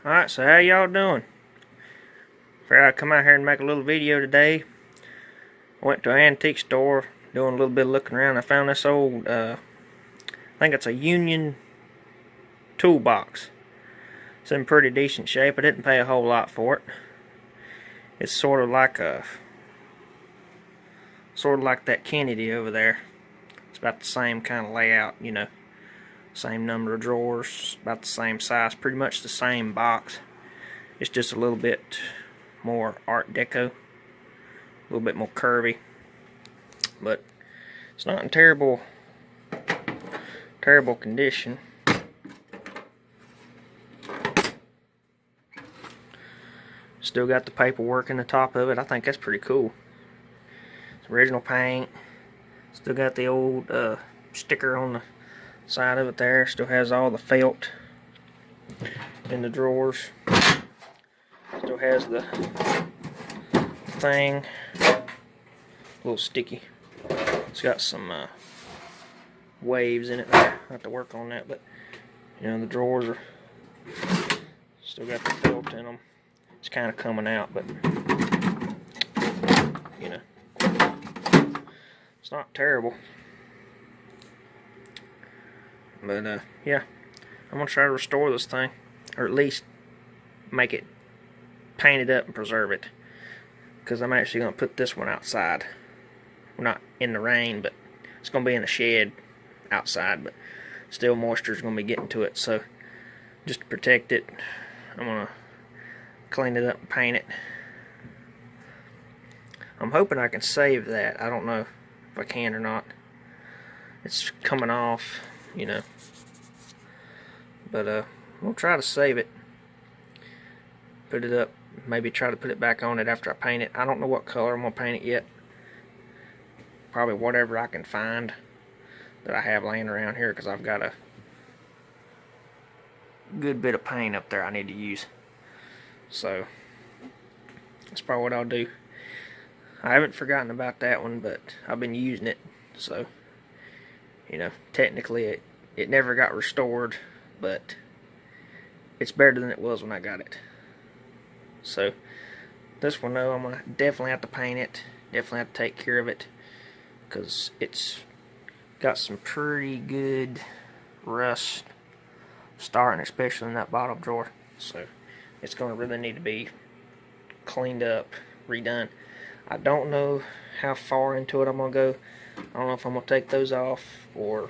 Alright, so how y'all doing? Figured I'd come out here and make a little video today. I went to an antique store, doing a little bit of looking around. I found this old, I think it's a Union toolbox. It's in pretty decent shape. I didn't pay a whole lot for it. It's sort of like that Kennedy over there. It's about the same kind of layout, you know. Same number of drawers, about the same size, pretty much the same box. It's just a little bit more Art Deco, a little bit more curvy, but it's not in terrible condition. Still got the paperwork in the top of it. I think that's pretty cool. It's original paint. Still got the old sticker on the side of it there. Still has all the felt in the drawers. Still has the thing, a little sticky. It's got some waves in it there. I have to work on that, but you know, the drawers are still got the felt in them. It's kind of coming out, but you know, it's not terrible. But yeah, I'm gonna try to restore this thing, or at least make it paint it up and preserve it, because I'm actually gonna put this one outside. Well, not in the rain, but it's gonna be in the shed outside, but still moisture is gonna be getting to it. So just to protect it, I'm gonna clean it up and paint it. I'm hoping I can save that. I don't know if I can or not. It's coming off, you know, but we'll try to save it, put it up, maybe try to put it back on it after I paint it. I don't know what color I'm gonna paint it yet. Probably whatever I can find that I have laying around here, because I've got a good bit of paint up there I need to use. So that's probably what I'll do. I haven't forgotten about that one, but I've been using it, so you know, technically it never got restored, but it's better than it was when I got it. So this one, though, I'm gonna definitely have to paint it, definitely have to take care of it, because it's got some pretty good rust starting, especially in that bottom drawer. So it's gonna really need to be cleaned up, redone. I don't know how far into it I'm gonna go. I don't know if I'm gonna take those off, or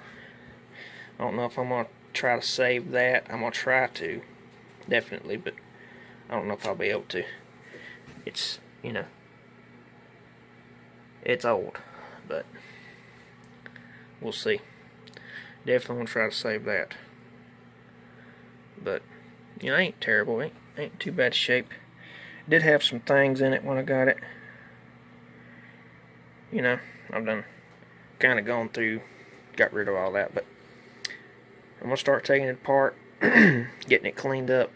I don't know if I'm gonna try to save that. I'm gonna try to, definitely, but I don't know if I'll be able to. It's, you know, it's old, but we'll see. Definitely gonna try to save that. But you know, it ain't terrible. Ain't too bad shape. It did have some things in it when I got it. You know, I've done kind of gone through, got rid of all that, but I'm gonna start taking it apart, getting it cleaned up,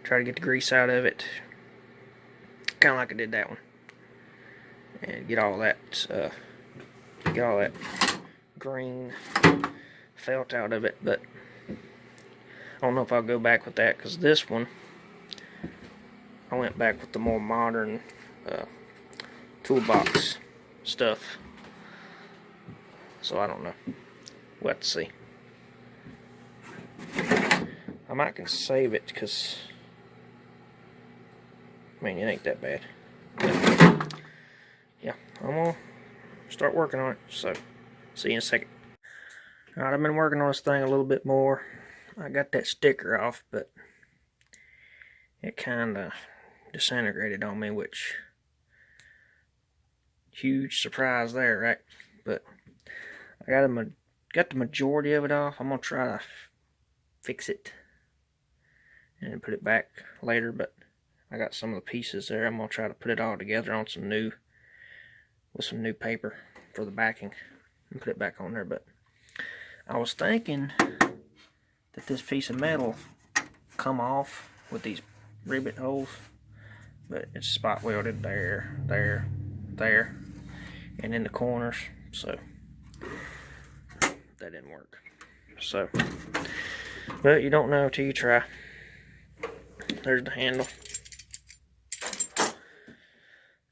try to get the grease out of it, kind of like I did that one, and get all that green felt out of it. But I don't know if I'll go back with that, because this one I went back with the more modern toolbox stuff. So I don't know. We'll have to see. I might can save it, because I mean, it ain't that bad. But, yeah, I'm gonna start working on it. So see you in a second. Alright, I've been working on this thing a little bit more. I got that sticker off, but it kinda disintegrated on me, which huge surprise there, right? But I got the majority of it off. I'm gonna try to fix it and put it back later, but I got some of the pieces there. I'm gonna try to put it all together on some new paper for the backing and put it back on there. But I was thinking that this piece of metal come off with these rivet holes, but it's spot welded there, and in the corners, so that didn't work. So, but you don't know till you try. There's the handle.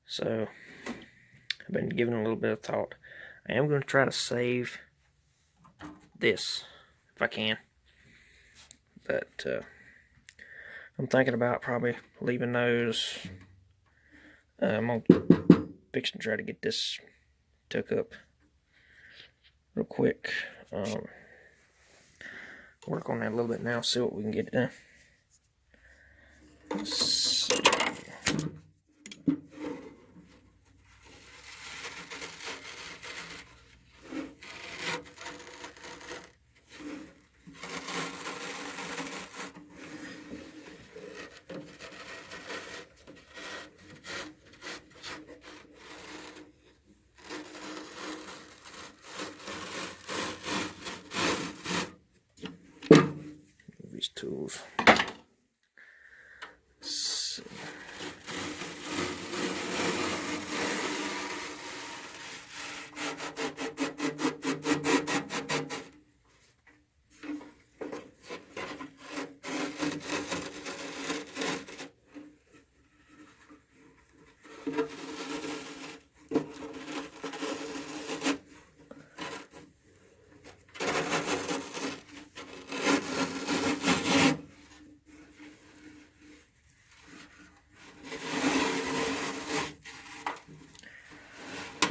So I've been giving it a little bit of thought. I am going to try to save this if I can, but I'm thinking about probably leaving those. I'm going to fix and try to get this took up real quick. Work on that a little bit now, see what we can get done. So, these tools. So,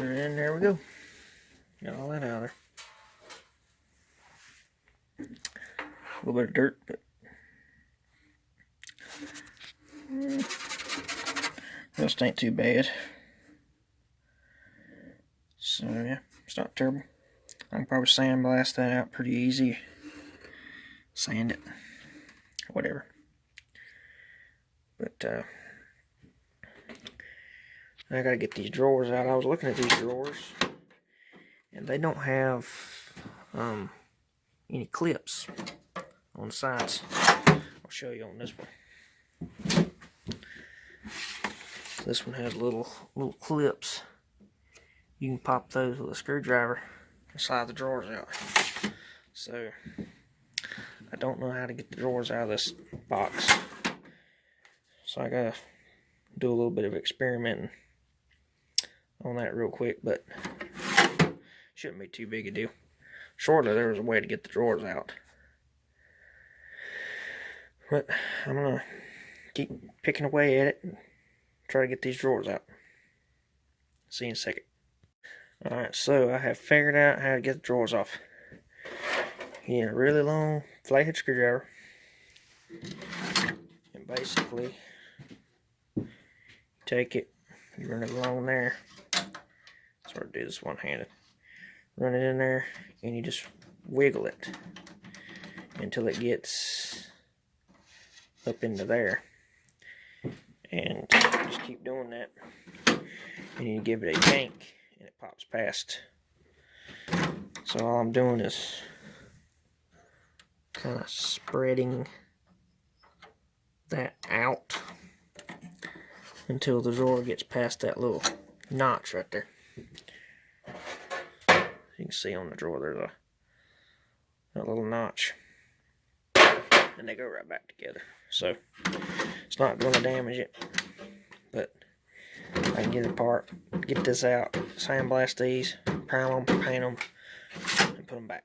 and there we go. Got all that out of there. A little bit of dirt, but rust ain't too bad. So yeah, it's not terrible. I can probably sandblast that out pretty easy. Sand it, whatever. But I gotta get these drawers out. I was looking at these drawers, and they don't have any clips on the sides. I'll show you on this one. This one has little clips. You can pop those with a screwdriver and slide the drawers out. So I don't know how to get the drawers out of this box, so I gotta do a little bit of experimenting on that real quick, but shouldn't be too big a deal. Surely there was a way to get the drawers out, but I'm gonna keep picking away at it and try to get these drawers out. See you in a second. Alright, so I have figured out how to get the drawers off. You need a really long flathead screwdriver, and basically take it, you run it along there. Sort of do this one-handed. Run it in there, and you just wiggle it until it gets up into there, and just keep doing that, and you give it a yank and it pops past. So all I'm doing is kind of spreading that out until the drawer gets past that little notch right there. You can see on the drawer there's a little notch, and they go right back together. So it's not going to damage it, but I can get it apart, get this out, sandblast these, prime them, paint them, and put them back.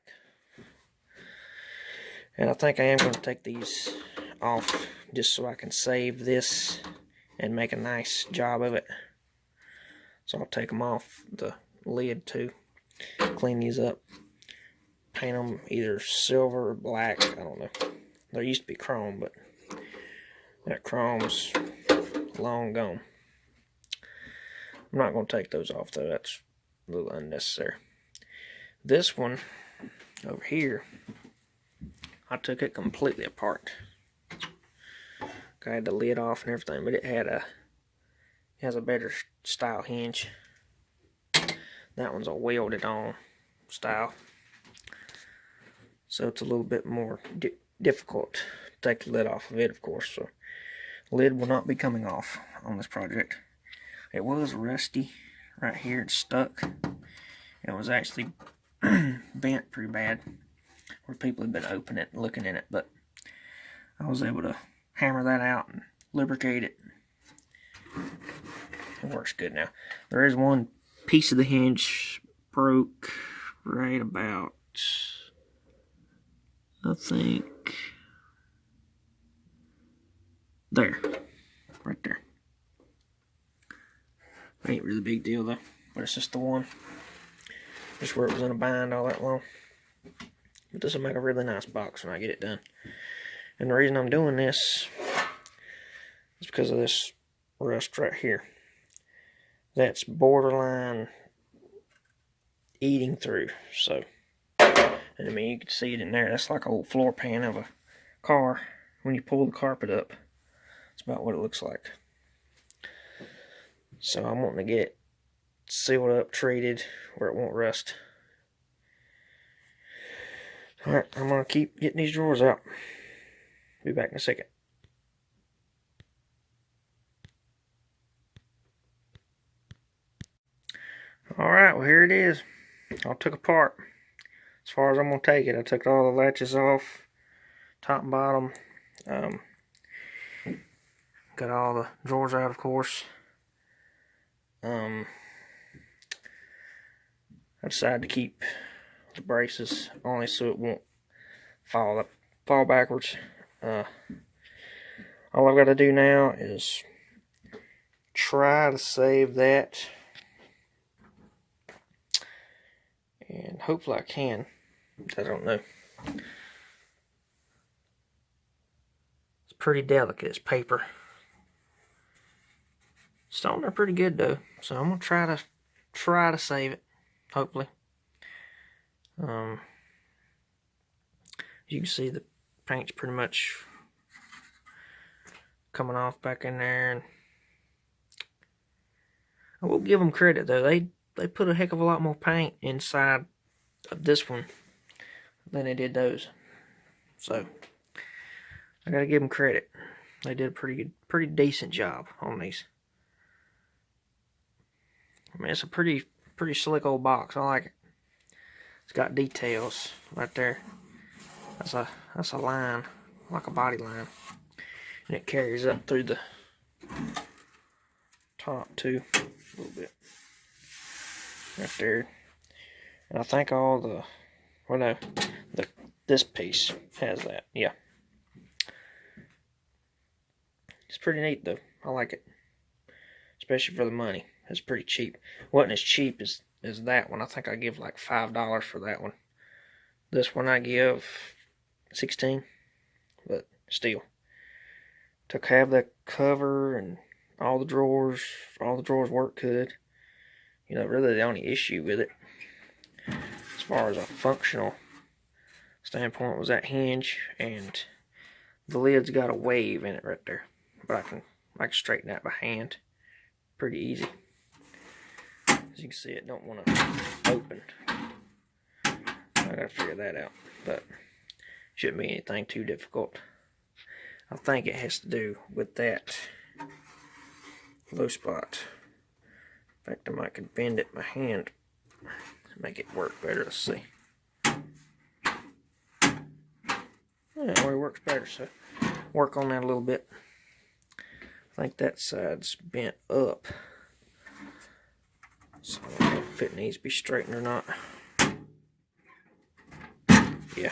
And I think I am going to take these off just so I can save this and make a nice job of it. So I'll take them off the lid too, clean these up, paint them either silver or black, I don't know. There used to be chrome, but that chrome's long gone. I'm not going to take those off though, that's a little unnecessary. This one over here, I took it completely apart. I had the lid off and everything, but it has a better style hinge. That one's a welded on style, so it's a little bit more difficult to take the lid off of it, of course. So the lid will not be coming off on this project. It was rusty right here, it's stuck. It was actually bent pretty bad where people had been opening it and looking in it, but I was able to hammer that out and lubricate it. It works good now. There is one piece of the hinge broke right about, I think, there. Right there. Ain't really a big deal though, but it's just the one. Just where it was in a bind all that long. But this will make a really nice box when I get it done. And the reason I'm doing this is because of this rust right here. That's borderline eating through. So, and I mean, you can see it in there. That's like an old floor pan of a car. When you pull the carpet up, it's about what it looks like. So I'm wanting to get it sealed up, treated, where it won't rust. Alright, I'm going to keep getting these drawers out. Be back in a second. Alright, well here it is. All took apart. As far as I'm going to take it, I took all the latches off, top and bottom. Got all the drawers out, of course. I decided to keep the braces only so it won't fall backwards. All I've got to do now is try to save that, and hopefully I can. I don't know. It's pretty delicate. It's paper. It's on there pretty good though, so I'm gonna try to save it. Hopefully. As you can see, the paint's pretty much coming off back in there, and I will give them credit though. They put a heck of a lot more paint inside of this one than they did those. So I gotta give them credit. They did a pretty decent job on these. I mean, it's a pretty slick old box. I like it. It's got details right there. That's a line, like a body line, and it carries up through the top too, a little bit, right there. And I think all the, well no, this piece has that. Yeah, it's pretty neat though. I like it, especially for the money. It's pretty cheap. Wasn't as cheap as that one. I think I give like $5 for that one. This one I give $16, but still. To have that cover and all the drawers work good. You know, really the only issue with it, as far as a functional standpoint, was that hinge, and the lid's got a wave in it right there. But I can straighten that by hand. Pretty easy. As you can see, it don't want to open. I gotta figure that out, but shouldn't be anything too difficult. I think it has to do with that low spot. In fact, I might could bend it in my hand to make it work better. Let's see. Yeah, it already works better, so work on that a little bit. I think that side's bent up. So I don't know if it needs to be straightened or not. Yeah.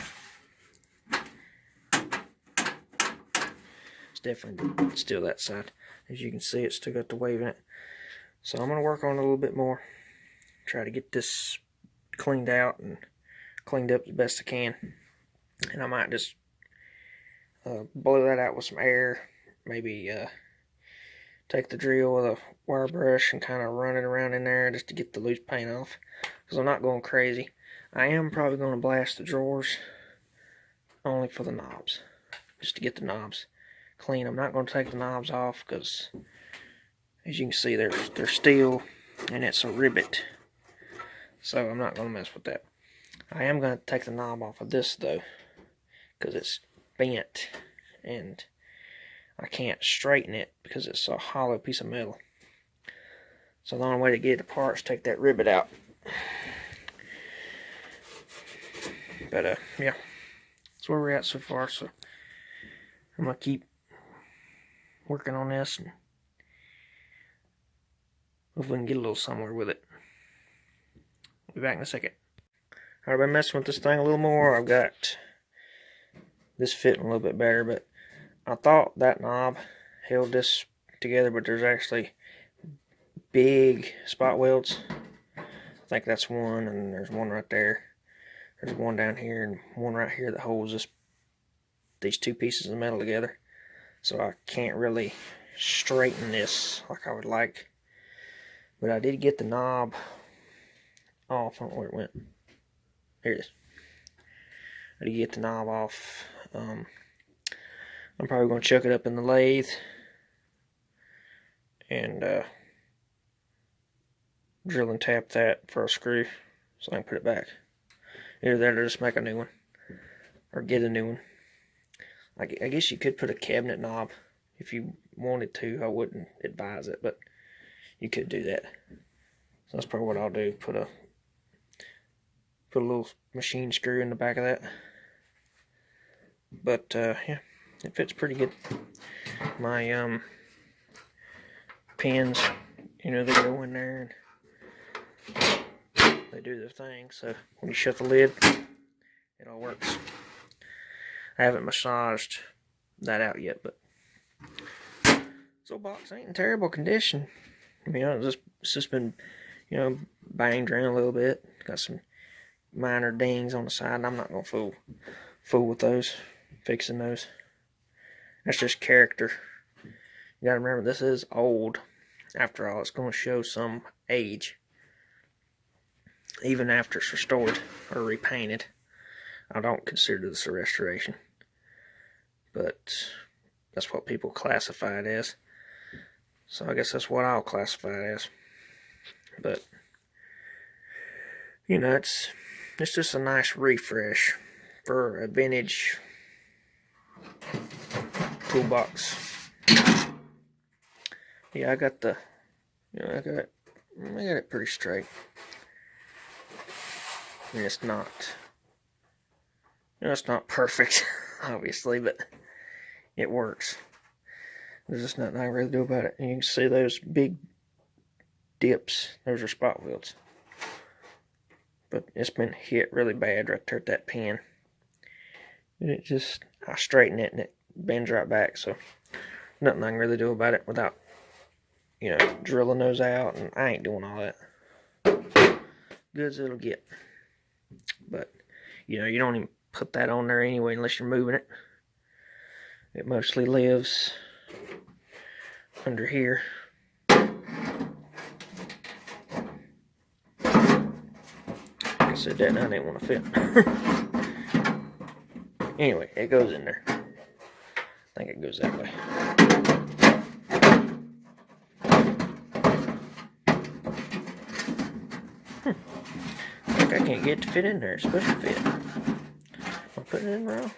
It's definitely still that side. As you can see, it's still got the wave in it. So I'm going to work on it a little bit more. Try to get this cleaned out and cleaned up as best I can. And I might just blow that out with some air. Maybe take the drill with a wire brush and kind of run it around in there just to get the loose paint off, because I'm not going crazy. I am probably going to blast the drawers only for the knobs, just to get the knobs clean. I'm not going to take the knobs off because, as you can see, they're steel and it's a rivet, so I'm not going to mess with that. I am going to take the knob off of this though, because it's bent and I can't straighten it because it's a hollow piece of metal. So the only way to get it apart is take that rivet out. But yeah, that's where we're at so far. So I'm gonna keep working on this, and hope we can get a little somewhere with it. Be back in a second. I've been messing with this thing a little more. I've got this fitting a little bit better, but I thought that knob held this together, but there's actually big spot welds. I think that's one, and there's one right there. There's one down here and one right here that holds these two pieces of metal together. So I can't really straighten this like I would like. But I did get the knob off. I don't know where it went. Here it is. I did get the knob off. I'm probably going to chuck it up in the lathe and drill and tap that for a screw so I can put it back. Either that or just make a new one, or get a new one. I guess you could put a cabinet knob if you wanted to. I wouldn't advise it, but you could do that. So that's probably what I'll do. Put a little machine screw in the back of that. But yeah, it fits pretty good. My pins, you know, they go in there and they do their thing. So when you shut the lid, it all works. I haven't massaged that out yet, but this old box ain't in terrible condition. I mean, it's just been, you know, banged around a little bit. Got some minor dings on the side, and I'm not gonna fool with those, fixing those. That's just character. You gotta remember, this is old. After all, it's gonna show some age, even after it's restored or repainted. I don't consider this a restoration, but that's what people classify it as. So I guess that's what I'll classify it as. But you know, it's just a nice refresh for a vintage toolbox. Yeah, I got it pretty straight. I mean, it's not perfect, obviously, but it works. There's just nothing I can really do about it. And you can see those big dips. Those are spot welds. But it's been hit really bad right there at that pin. And I straighten it and it bends right back. So nothing I can really do about it without, you know, drilling those out. And I ain't doing all that. Good as it'll get. But, you know, you don't even put that on there anyway unless you're moving it. It mostly lives under here. Like I said, that I didn't want to fit. Anyway, it goes in there. I think it goes that way. I think I can't get it to fit in there. It's supposed to fit. I'll put it in wrong.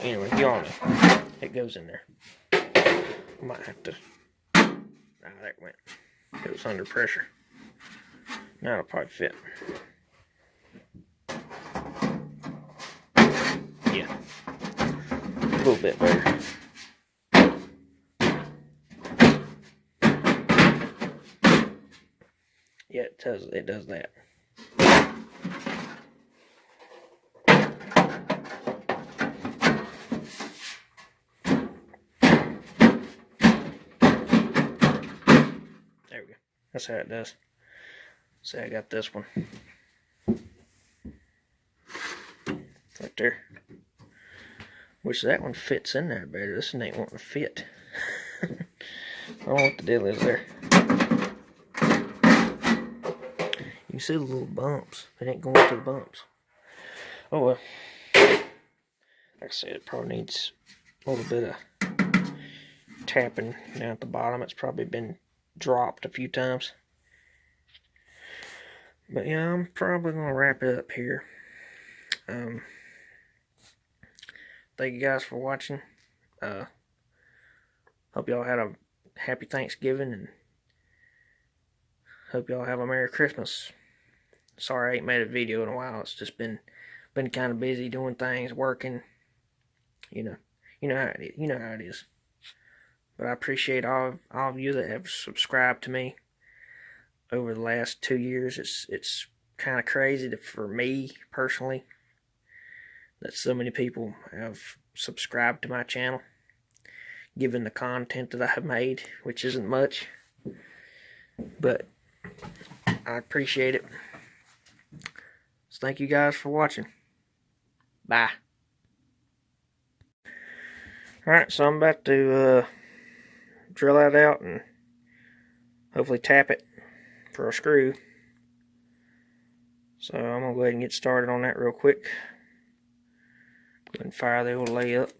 Anyway, y'all know. It goes in there. I might have to... Ah, there it went. It was under pressure. Now it'll probably fit. Yeah. A little bit better. Yeah, it does that. There we go. That's how it does. See, I got this one. Right there. Wish that one fits in there better. This one ain't wanting to fit. I don't know what the deal is there. You can see the little bumps. It ain't going to the bumps. Oh well. Like I said, it probably needs a little bit of tapping down at the bottom. It's probably been dropped a few times. But yeah, I'm probably going to wrap it up here. Thank you guys for watching. Hope y'all had a happy Thanksgiving, and hope y'all have a Merry Christmas. Sorry I ain't made a video in a while. It's just been kind of busy doing things, working. You know how it is. You know how it is. But I appreciate all of you that have subscribed to me over the last 2 years. It's kind of crazy for me personally that so many people have subscribed to my channel, given the content that I have made, which isn't much, but I appreciate it. So thank you guys for watching. Bye. Alright, so I'm about to drill that out and hopefully tap it for a screw. So I'm going to go ahead and get started on that real quick. Go ahead and fire the old lay up.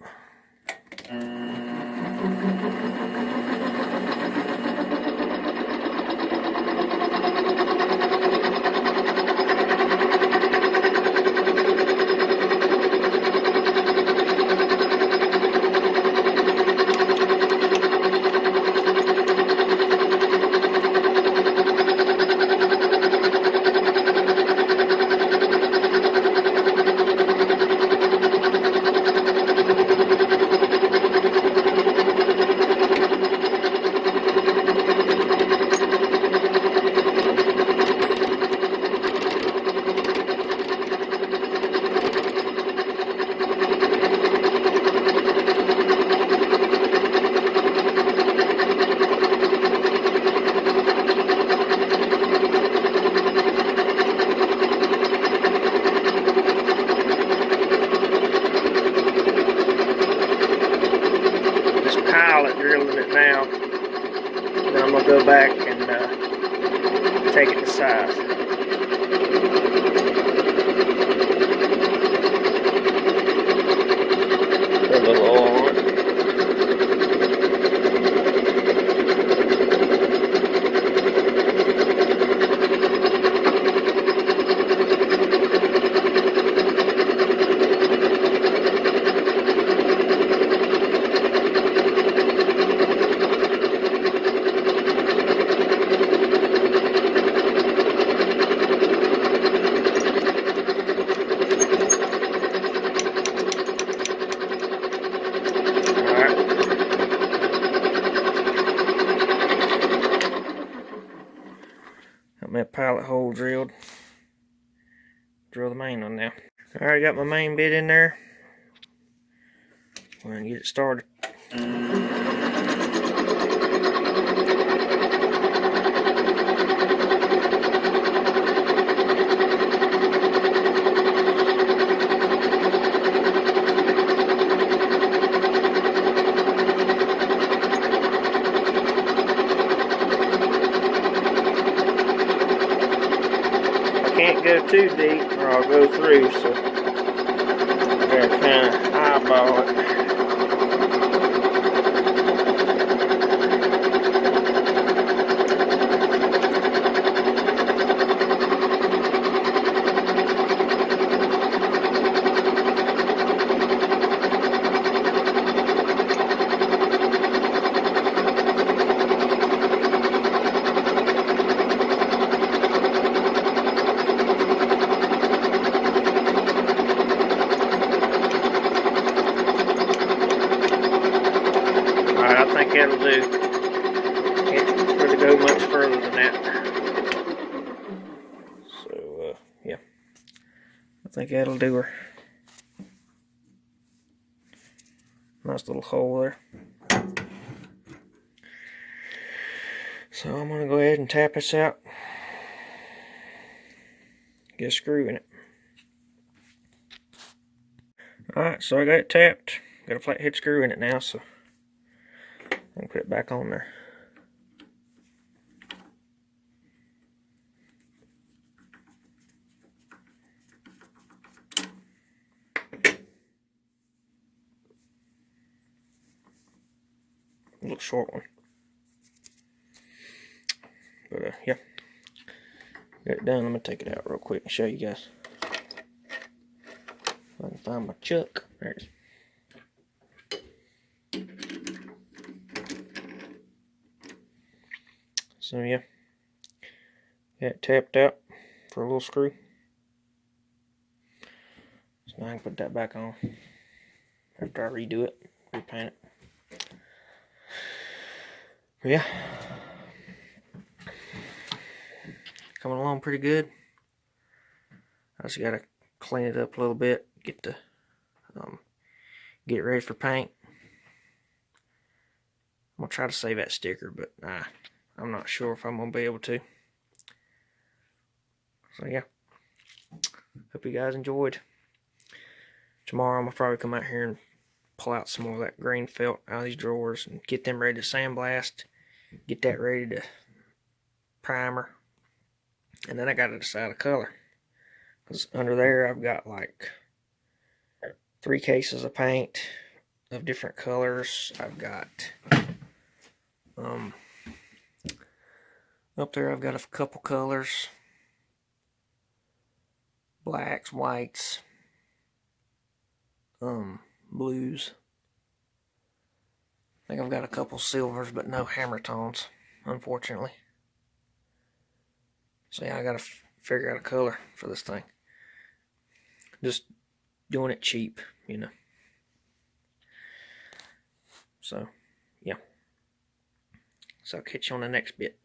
Drilling it now. Then I'm going to go back and take it to size. Put a little oil on it. Got my pilot hole drilled. Drill the main one now. Alright, got my main bit in there. We're gonna get it started. Can't go too deep or I'll go through, so I gotta kind of eyeball it. I think that'll do. Can't really go much further than that. So, yeah. I think that'll do her. Nice little hole there. So I'm going to go ahead and tap this out. Get a screw in it. Alright, so I got it tapped. Got a flathead screw in it now, so I can put it back on there. A little short one. But yeah. Got it done. Let me take it out real quick and show you guys. If I can find my chuck. There it is. So yeah, got it tapped out. for a little screw. So now I can put that back on after I redo it, repaint it. But yeah, coming along pretty good. I just gotta clean it up a little bit, get it ready for paint. I'm gonna try to save that sticker, but I'm not sure if I'm gonna be able to. So yeah, hope you guys enjoyed. Tomorrow I'm gonna probably come out here and pull out some more of that green felt out of these drawers and get them ready to sandblast, get that ready to primer, and then I gotta decide a color, because under there I've got like 3 cases of paint of different colors. I've got up there I've got a couple colors, blacks, whites, blues. I think I've got a couple silvers, but no hammer tones, unfortunately. So yeah, I gotta figure out a color for this thing. Just doing it cheap, you know. So yeah. So I'll catch you on the next bit.